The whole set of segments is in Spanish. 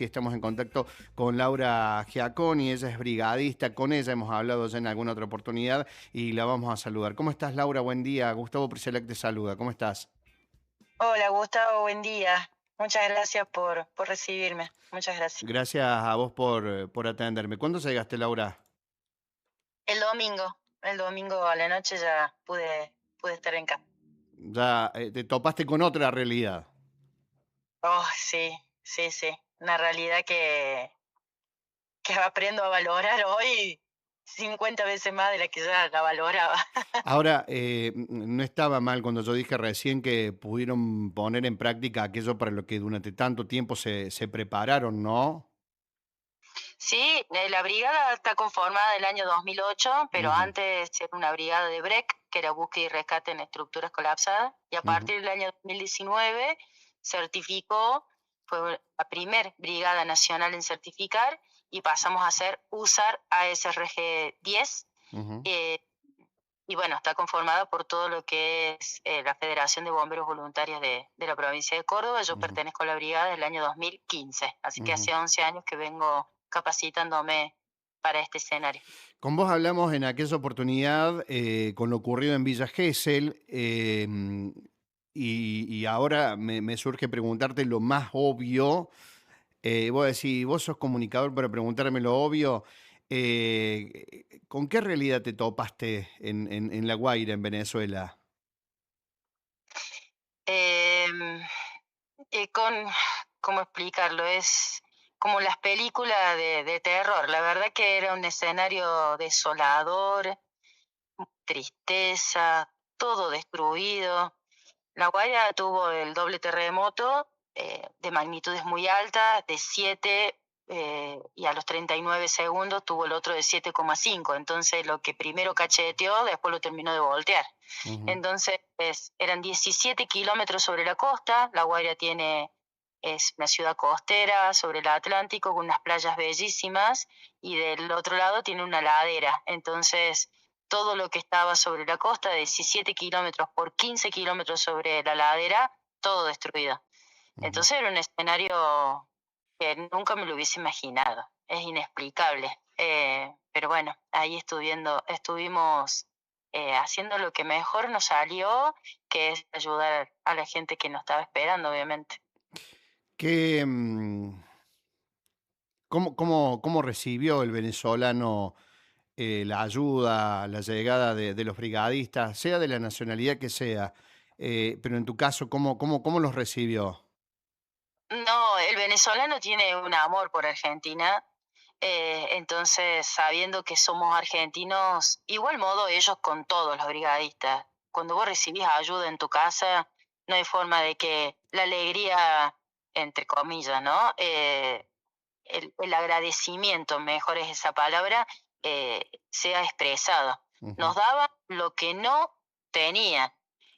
Estamos en contacto con Laura Giaconi, ella es brigadista, con ella hemos hablado ya en alguna otra oportunidad y la vamos a saludar. ¿Cómo estás, Laura? Buen día. Gustavo Priselec te saluda. ¿Cómo estás? Hola Gustavo, buen día. Muchas gracias por recibirme. Muchas gracias. Gracias a vos por atenderme. ¿Cuándo llegaste, Laura? El domingo a la noche ya pude estar en casa. Ya te topaste con otra realidad. Oh, sí, sí, sí. Una realidad que aprendo a valorar hoy 50 veces más de la que ya la valoraba. Ahora, no estaba mal cuando yo dije recién que pudieron poner en práctica aquello para lo que durante tanto tiempo se prepararon, ¿no? Sí, la brigada está conformada del año 2008, pero Ujú, antes era una brigada de BREC, que era búsqueda y rescate en estructuras colapsadas, y a ujú, partir del año 2019 certificó, fue la primer brigada nacional en certificar, y pasamos a ser USAR ASRG 10, ujú, y bueno, está conformada por todo lo que es la Federación de Bomberos Voluntarios de la provincia de Córdoba. Yo ujú, pertenezco a la brigada desde el año 2015, así que ujú. hace 11 años que vengo capacitándome para este escenario. Con vos hablamos en aquella oportunidad con lo ocurrido en Villa Gesell y ahora me surge preguntarte lo más obvio. Vos decís, vos sos comunicador para preguntarme lo obvio. ¿Con qué realidad te topaste en La Guaira, en Venezuela? Eh, con, ¿Cómo explicarlo? Es como las películas de terror. La verdad que era un escenario desolador, tristeza, todo destruido. La Guaira tuvo el doble terremoto de magnitudes muy altas, de 7, y a los 39 segundos tuvo el otro de 7,5. Entonces lo que primero cacheteó, después lo terminó de voltear. Ujú, Entonces eran 17 kilómetros sobre la costa. La Guaira es una ciudad costera sobre el Atlántico con unas playas bellísimas, y del otro lado tiene una ladera. Entonces todo lo que estaba sobre la costa, 17 kilómetros por 15 kilómetros sobre la ladera, todo destruido. ujú. Entonces era un escenario que nunca me lo hubiese imaginado. Es inexplicable. Pero bueno, ahí estuvimos haciendo lo que mejor nos salió, que es ayudar a la gente que nos estaba esperando, obviamente. ¿Qué, cómo recibió el venezolano la ayuda, la llegada de los brigadistas, sea de la nacionalidad que sea? Pero en tu caso, ¿cómo los recibió? No, el venezolano tiene un amor por Argentina, entonces sabiendo que somos argentinos, igual modo ellos con todos los brigadistas. Cuando vos recibís ayuda en tu casa, no hay forma de que la alegría, entre comillas, ¿no? El agradecimiento, mejor es esa palabra, sea expresado. Ujú, Nos daban lo que no tenían.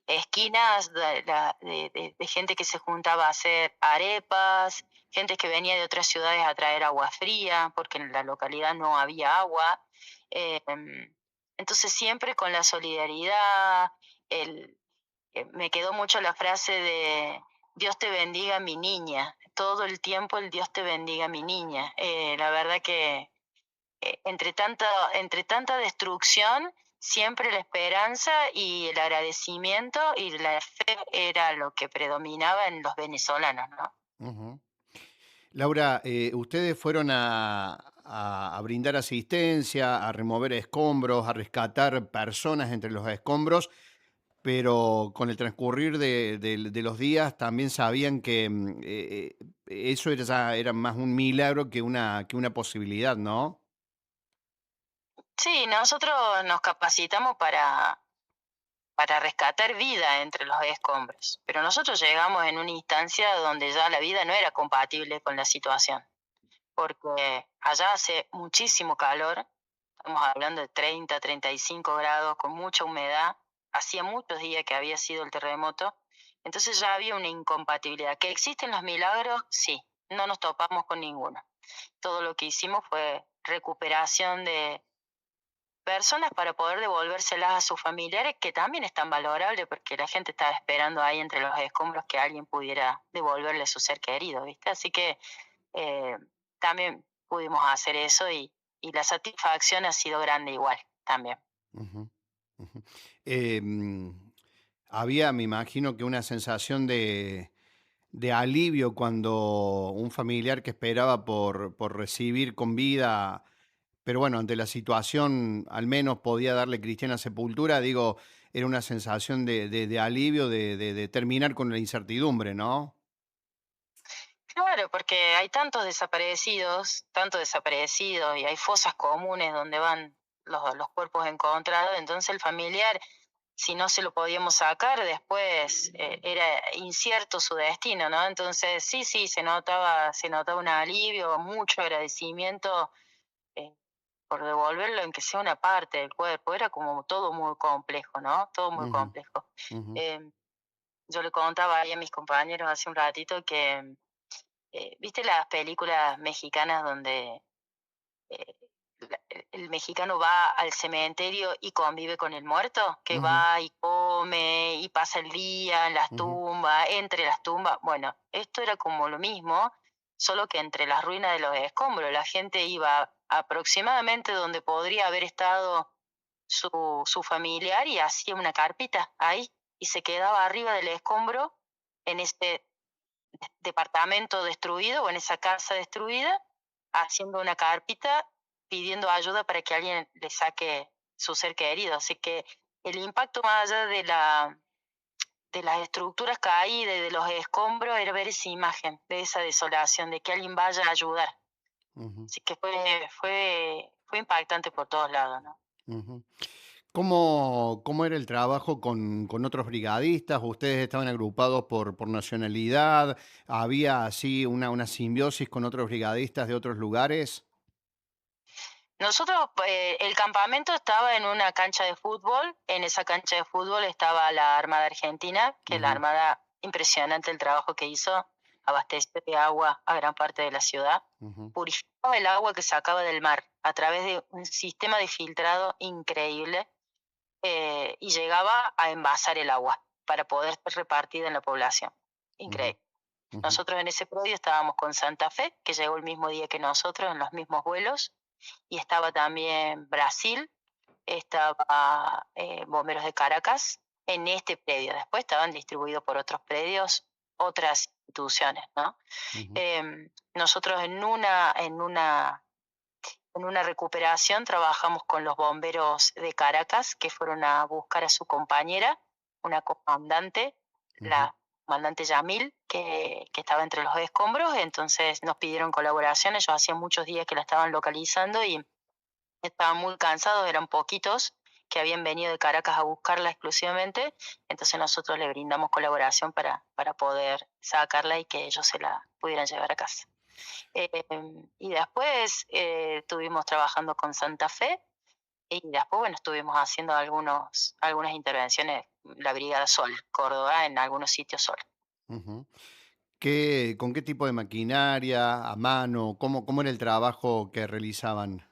Esquinas de gente que se juntaba a hacer arepas, gente que venía de otras ciudades a traer agua fría, porque en la localidad no había agua. Eh, entonces siempre con la solidaridad, el, me quedó mucho la frase de Dios te bendiga mi niña. Todo el tiempo el Dios te bendiga mi niña. La verdad que entre tanta destrucción, siempre la esperanza y el agradecimiento y la fe era lo que predominaba en los venezolanos, ¿no? ujú. Laura, ustedes fueron a brindar asistencia, a remover escombros, a rescatar personas entre los escombros, pero con el transcurrir de los días también sabían que eso era más un milagro que una posibilidad, ¿no? Sí, nosotros nos capacitamos para rescatar vida entre los escombros, pero nosotros llegamos en una instancia donde ya la vida no era compatible con la situación, porque allá hace muchísimo calor, estamos hablando de 30, 35 grados, con mucha humedad, hacía muchos días que había sido el terremoto, entonces ya había una incompatibilidad. ¿Que existen los milagros? Sí, no nos topamos con ninguno. Todo lo que hicimos fue recuperación de personas para poder devolvérselas a sus familiares, que también es tan valorable, porque la gente estaba esperando ahí entre los escombros que alguien pudiera devolverle a su ser querido, ¿viste? Así que eh, también pudimos hacer eso y la satisfacción ha sido grande igual también. Ujú, ujú. Em, Había, me imagino que una sensación de alivio cuando un familiar que esperaba por recibir con vida, pero bueno, ante la situación al menos podía darle cristiana sepultura, digo, era una sensación de alivio, de terminar con la incertidumbre, ¿no? Claro, porque hay tantos desaparecidos y hay fosas comunes donde van los cuerpos encontrados, entonces el familiar, si no se lo podíamos sacar, después era incierto su destino, ¿no? Entonces sí, sí, se notaba un alivio, mucho agradecimiento eh, por devolverlo, en que sea una parte del cuerpo. Era como todo muy complejo, ¿no? Todo muy Ujú, complejo. ujú, Eh, yo le contaba ahí a mis compañeros hace un ratito que, ¿viste las películas mexicanas donde eh, el mexicano va al cementerio y convive con el muerto, que ujú, va y come y pasa el día en las ujú, tumbas, entre las tumbas? Bueno, esto era como lo mismo, solo que entre las ruinas de los escombros. La gente iba aproximadamente donde podría haber estado su familiar y hacía una carpita ahí y se quedaba arriba del escombro en ese departamento destruido o en esa casa destruida, haciendo una carpita, pidiendo ayuda para que alguien le saque su ser querido. Así que el impacto más allá de las estructuras caídas, de los escombros, era ver esa imagen, de esa desolación, de que alguien vaya a ayudar. ujú, Así que fue impactante por todos lados, ¿no? ujú. ¿Cómo era el trabajo con otros brigadistas? ¿Ustedes estaban agrupados por nacionalidad? ¿Había así una simbiosis con otros brigadistas de otros lugares? Nosotros, el campamento estaba en una cancha de fútbol. En esa cancha de fútbol estaba la Armada Argentina, que la Ujú, Armada, impresionante el trabajo que hizo, abasteció de agua a gran parte de la ciudad, ujú, purificaba el agua que sacaba del mar a través de un sistema de filtrado increíble, y llegaba a envasar el agua para poder ser repartida en la población. ujú, Increíble. ujú, Nosotros en ese predio estábamos con Santa Fe, que llegó el mismo día que nosotros en los mismos vuelos, y estaba también Brasil, estaba Bomberos de Caracas en este predio. Después estaban distribuidos por otros predios, otras instituciones, ¿no? ujú, Nosotros en una recuperación trabajamos con los bomberos de Caracas, que fueron a buscar a su compañera, una comandante, ujú, la comandante Yamil, que estaba entre los escombros. Entonces nos pidieron colaboración. Ellos hacían muchos días que la estaban localizando y estaban muy cansados, eran poquitos que habían venido de Caracas a buscarla exclusivamente. Entonces nosotros le brindamos colaboración para poder sacarla y que ellos se la pudieran llevar a casa. Y después estuvimos trabajando con Santa Fe y después, bueno, estuvimos haciendo algunas intervenciones, la Brigada Sol, Córdoba, en algunos sitios Sol. ujú. ¿Con qué tipo de maquinaria, a mano? ¿Cómo era el trabajo que realizaban?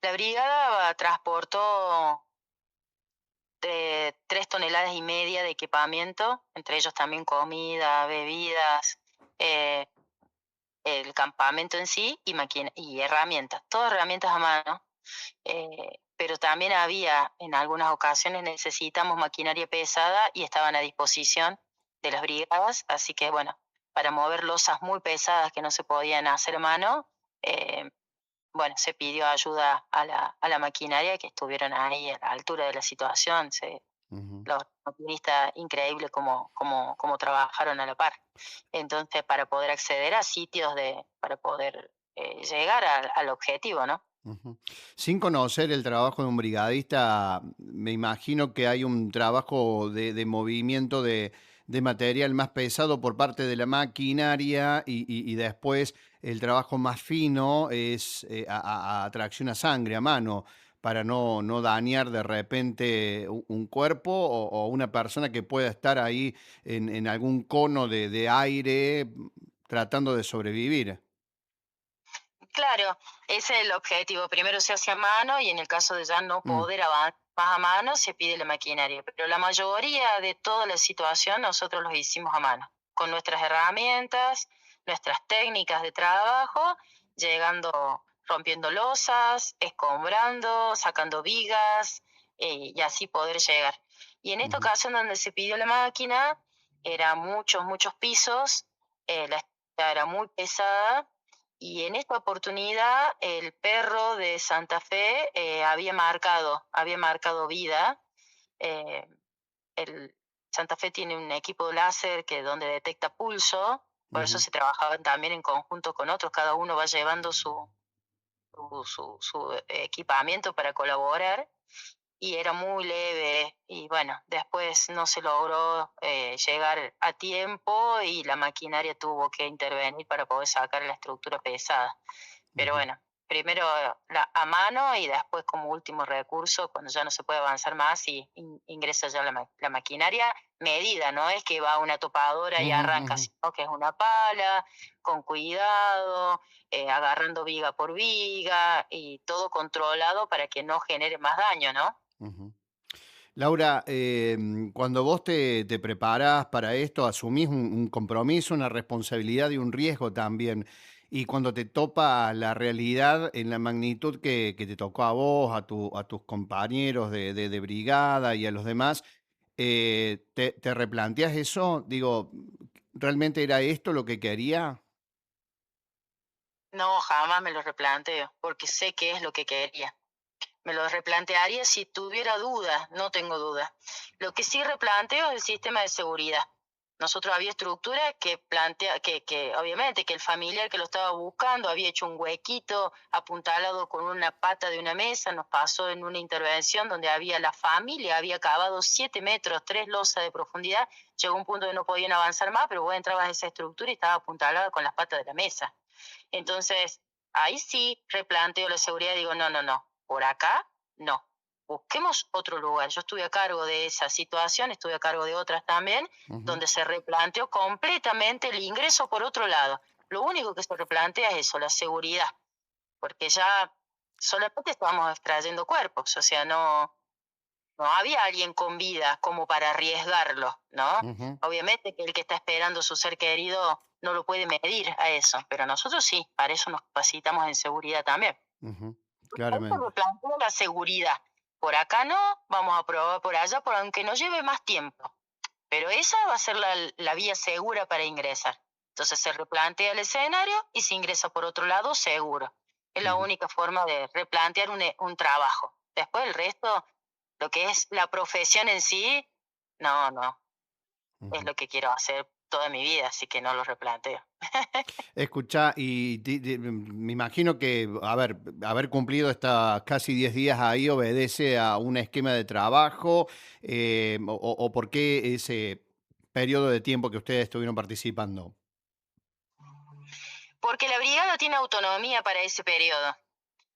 La brigada transportó 3,5 toneladas de equipamiento, entre ellos también comida, bebidas, eh, el campamento en sí y herramientas, todas herramientas a mano. Pero también había, en algunas ocasiones necesitamos maquinaria pesada y estaban a disposición de las brigadas, así que bueno, para mover losas muy pesadas que no se podían hacer a mano, eh, bueno, se pidió ayuda a la maquinaria, que estuvieron ahí a la altura de la situación. Ujú, Los maquinistas, increíble cómo trabajaron a la par. Entonces, para poder acceder a sitios para poder llegar al objetivo, ¿no? ujú. Sin conocer el trabajo de un brigadista, me imagino que hay un trabajo de movimiento de material más pesado por parte de la maquinaria y después el trabajo más fino es a tracción a sangre, a mano, para no dañar de repente un cuerpo o una persona que pueda estar ahí en algún cono de aire tratando de sobrevivir. Claro, ese es el objetivo. Primero se hace a mano y en el caso de ya no Mm, poder avanzar más a mano, se pide la maquinaria. Pero la mayoría de toda la situación nosotros los hicimos a mano, con nuestras herramientas. nuestras técnicas de trabajo, llegando, rompiendo losas, escombrando, sacando vigas, y así poder llegar. Y en esta ujú, ocasión donde se pidió la máquina, era muchos, muchos pisos, la estructura era muy pesada, y en esta oportunidad el perro de Santa Fe había marcado vida. eh, el Santa Fe tiene un equipo láser que donde detecta pulso, por eso ujú, se trabajaban también en conjunto con otros, cada uno va llevando su equipamiento para colaborar, y era muy leve, y bueno, después no se logró llegar a tiempo y la maquinaria tuvo que intervenir para poder sacar la estructura pesada. Pero ujú. bueno, primero a mano y después como último recurso, cuando ya no se puede avanzar más, y ingresa ya la maquinaria medida, no es que va una topadora y Ujú, arranca, ujú, sino que es una pala, con cuidado, agarrando viga por viga y todo controlado para que no genere más daño, ¿no? ujú. Laura, cuando vos te preparás para esto, asumís un compromiso, una responsabilidad y un riesgo también. Y cuando te topa la realidad en la magnitud que te tocó a vos, a tus compañeros de brigada y a los demás, te replanteás eso? Digo, ¿realmente era esto lo que quería? No, jamás me lo replanteo, porque sé que es lo que quería. Me lo replantearía si tuviera dudas, no tengo dudas. Lo que sí replanteo es el sistema de seguridad. Nosotros había estructura que plantea, que obviamente que el familiar que lo estaba buscando había hecho un huequito apuntalado con una pata de una mesa, nos pasó en una intervención donde había la familia, había cavado 7 metros, 3 losas de profundidad, llegó un punto que no podían avanzar más, pero vos entrabas a esa estructura y estaba apuntalada con las patas de la mesa. Entonces, ahí sí replanteo la seguridad y digo, no, no, no, por acá no. Busquemos otro lugar. Yo estuve a cargo de esa situación, estuve a cargo de otras también, Ujú, donde se replanteó completamente el ingreso por otro lado. Lo único que se replantea es eso, la seguridad, porque ya solamente estábamos extrayendo cuerpos, o sea, no había alguien con vida como para arriesgarlo, ¿no? ujú, Obviamente que el que está esperando su ser querido no lo puede medir a eso, pero nosotros sí, para eso nos capacitamos en seguridad también. ujú, Ahí se claramente. replantea la seguridad. Por acá no, vamos a probar por allá, por aunque nos lleve más tiempo. Pero esa va a ser la vía segura para ingresar. Entonces se replantea el escenario y se ingresa por otro lado seguro. Es la Ujú, única forma de replantear un trabajo. Después el resto, lo que es la profesión en sí, no, no, es ujú. lo que quiero hacer toda mi vida, así que no lo replanteo. Escuchá, y me imagino que haber cumplido estas casi 10 días ahí obedece a un esquema de trabajo, o por qué ese periodo de tiempo que ustedes estuvieron participando. Porque la brigada tiene autonomía para ese periodo.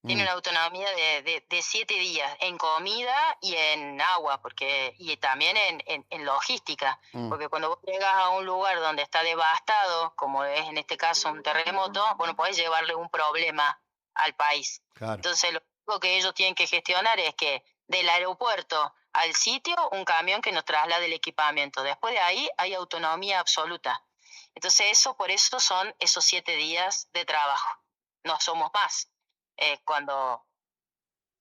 Tiene Mm, una autonomía de 7 días en comida y en agua, porque, y también en logística, mm, porque cuando vos llegas a un lugar donde está devastado, como es en este caso un terremoto, bueno, podés llevarle un problema al país. claro. Entonces, lo único que ellos tienen que gestionar es que del aeropuerto al sitio, un camión que nos traslade el equipamiento. Después de ahí hay autonomía absoluta. Entonces, por eso son esos 7 días de trabajo. No somos más. Cuando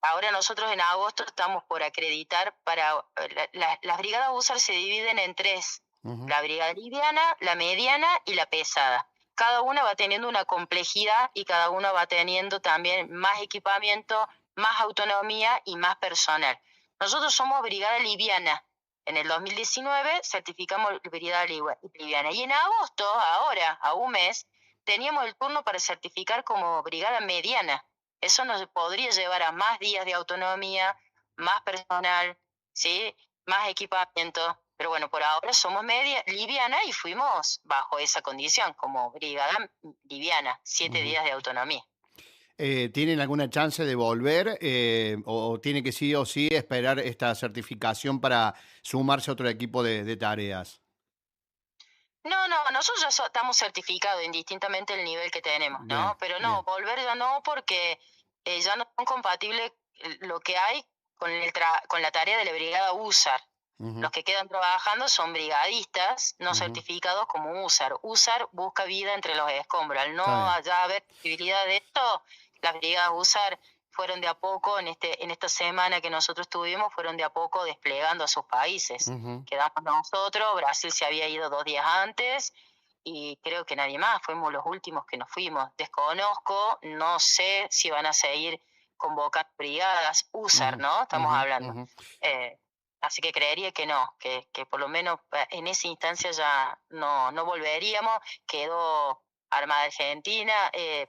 ahora nosotros en agosto estamos por acreditar para las brigadas USAR se dividen en tres: Ujú, la brigada liviana, la mediana y la pesada. Cada una va teniendo una complejidad y cada una va teniendo también más equipamiento, más autonomía y más personal. Nosotros somos brigada liviana. En el 2019 certificamos brigada liviana y en agosto, ahora, a un mes, teníamos el turno para certificar como brigada mediana. Eso nos podría llevar a más días de autonomía, más personal, ¿sí? Más equipamiento. Pero bueno, por ahora somos media liviana y fuimos bajo esa condición, como brigada liviana, siete ujú. días de autonomía. ¿Tienen alguna chance de volver, o tiene que sí o sí esperar esta certificación para sumarse a otro equipo de tareas? No, no, nosotros ya estamos certificados indistintamente del nivel que tenemos, ¿no? Bien, Pero no, bien. volver ya no, porque ya no son compatibles lo que hay con la tarea de la brigada USAR. Los que quedan trabajando son brigadistas no Ujú. certificados como USAR. USAR busca vida entre los escombros. Al no Está bien. ya haber posibilidad de esto, las brigadas USAR fueron de a poco, en esta semana que nosotros tuvimos, fueron de a poco desplegando a sus países. Ujú. Quedamos nosotros, Brasil se había ido 2 días antes y creo que nadie más, fuimos los últimos que nos fuimos. Desconozco, no sé si van a seguir convocando brigadas USAR, Ujú. ¿no? Estamos Ujú. hablando. Ujú. Así que creería que no, que por lo menos en esa instancia ya no volveríamos. Quedó Armada Argentina,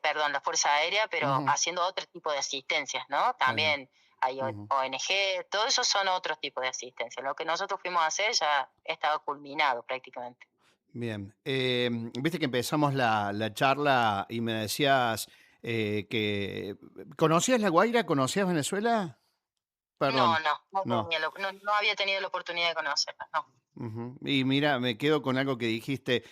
perdón, la Fuerza Aérea, pero Ujú. haciendo otro tipo de asistencias, ¿no? Está bien. También hay Ujú. ONG, todo eso son otros tipos de asistencia. Lo que nosotros fuimos a hacer ya estaba culminado prácticamente. Bien. Viste que empezamos la charla y me decías que... ¿Conocías La Guaira? ¿Conocías Venezuela? No, Perdón. No. no había tenido la oportunidad de conocerla, no. Ujú. Y mira, me quedo con algo que dijiste,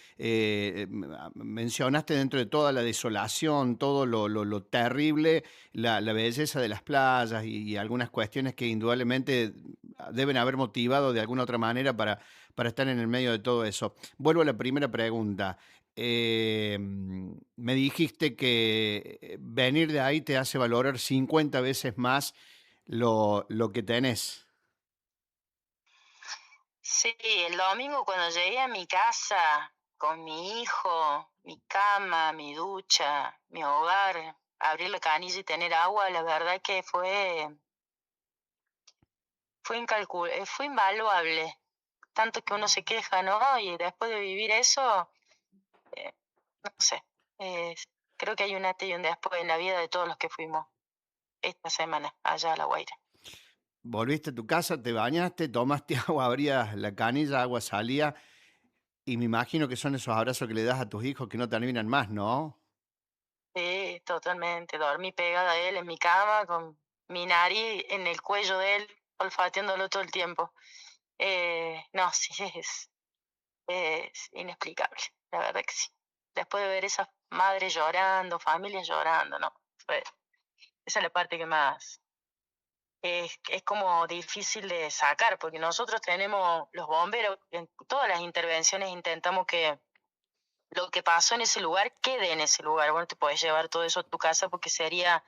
mencionaste dentro de toda la desolación, todo lo terrible, la belleza de las playas y algunas cuestiones que indudablemente deben haber motivado de alguna otra manera para estar en el medio de todo eso. Vuelvo a la primera pregunta. Me dijiste que venir de ahí te hace valorar 50 veces más lo que tenés. Sí, el domingo cuando llegué a mi casa con mi hijo, mi cama, mi ducha, mi hogar, abrir la canilla y tener agua, la verdad que fue invaluable. Tanto que uno se queja, ¿no? Y después de vivir eso, eh, no sé, eh, creo que hay un antes y un después en la vida de todos los que fuimos esta semana allá a La Guaira. Volviste a tu casa, te bañaste, tomaste agua, abrías la canilla, agua salía, y me imagino que son esos abrazos que le das a tus hijos que no terminan más, ¿no? Sí, totalmente. Dormí pegada a él en mi cama con mi nariz en el cuello de él, olfateándolo todo el tiempo. No, sí, es inexplicable, la verdad que sí. Después de ver esas madres llorando, familias llorando, no. fue- Esa es la parte que más es como difícil de sacar, porque nosotros tenemos los bomberos, en todas las intervenciones intentamos que lo que pasó en ese lugar quede en ese lugar. Bueno, te puedes llevar todo eso a tu casa porque sería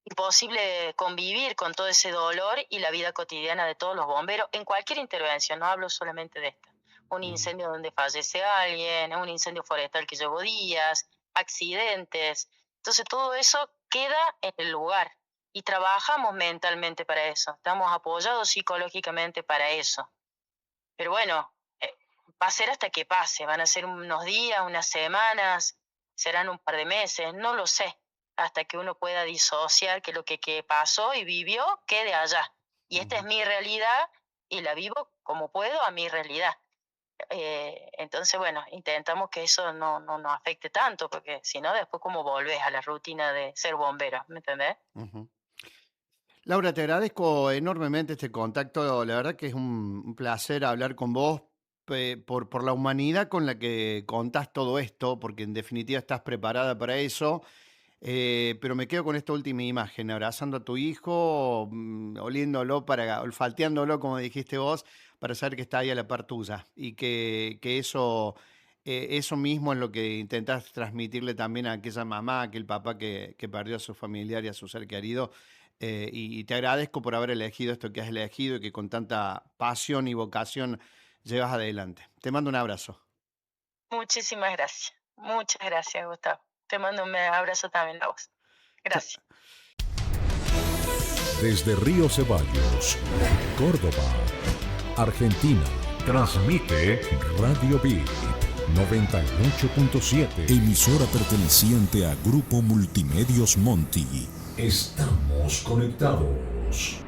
imposible convivir con todo ese dolor y la vida cotidiana de todos los bomberos en cualquier intervención, no hablo solamente de esta. Un Ujú. incendio donde fallece alguien, un incendio forestal que llevó días, accidentes. Entonces todo eso queda en el lugar y trabajamos mentalmente para eso, estamos apoyados psicológicamente para eso. Pero bueno, va a ser hasta que pase, van a ser unos días, unas semanas, serán un par de meses, no lo sé, hasta que uno pueda disociar que lo que pasó y vivió quede allá. Y esta es Ujú. mi realidad y la vivo como puedo a mi realidad. Entonces, bueno, intentamos que eso no nos afecte tanto, porque si no, después como volvés a la rutina de ser bombero, ¿me entendés? Ujú. Laura, te agradezco enormemente este contacto. La verdad que es un placer hablar con vos por la humanidad con la que contás todo esto, porque en definitiva estás preparada para eso. Pero me quedo con esta última imagen, abrazando a tu hijo, oliéndolo, olfateándolo, como dijiste vos, para saber que está ahí a la par tuya y que eso mismo es lo que intentás transmitirle también a aquella mamá, a aquel papá que perdió a su familiar y a su ser querido. Y te agradezco por haber elegido esto que has elegido y que con tanta pasión y vocación llevas adelante. Te mando un abrazo. Muchísimas gracias. Muchas gracias, Gustavo. Te mando un abrazo también a vos. Cha- Gracias. Desde Río Ceballos, Córdoba, Argentina, transmite Radio Beat 98.7, emisora perteneciente a Grupo Multimedios Monti. Estamos conectados.